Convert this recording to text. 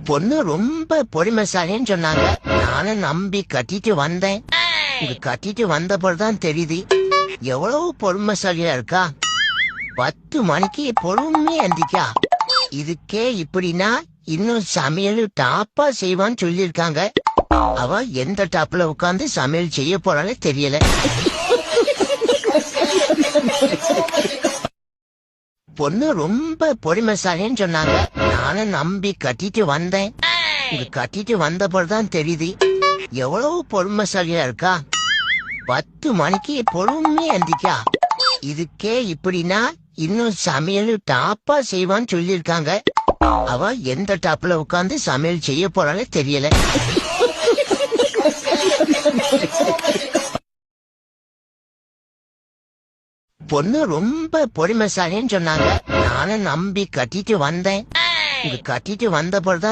பொண்ணு ரொம்ப பொறுமைசாலின்னு சொன்னாங்க. நானும் நம்பி கட்டிட்டு வந்தேன். இங்க கட்டிட்டு வந்தப்பதான் தெரியுது எவ்வளவு பொறுமைசாலியா இருக்கா. 10 மணிக்கு பொறுமையா எந்திரிக்கா. இதுக்கே இப்படின்னா இன்னும் சமையல் டாப்பா செய்வான்னு சொல்லியிருக்காங்க. அவ எந்த டாப்ல உட்கார்ந்து சமையல் செய்ய போறாலே தெரியல. பொண்ணு ரொம்ப பொறுமைசாலின்னு சொன்னாங்க. நானும் நம்பி கட்டிட்டு வந்தேன். இங்க கட்டிட்டு வந்தப்பதான் தெரியுது எவ்வளவு பொறுமைசாலியா இருக்கா. 10 மணிக்கு பொறுமையா எந்திரிக்கா. இதுக்கே இப்படின்னா இன்னும் சமையல் டாப்பா செய்வான்னு சொல்லியிருக்காங்க. அவ எந்த டாப்ல உட்கார்ந்து சமையல் செய்ய போறாலே தெரியல. பொண்ணு ரொம்ப பொறுமைசாலின்னு சொன்னாங்க. நானும் நம்பி கட்டிட்டு வந்தேன். இங்க கட்டிட்டு வந்தப்பதான்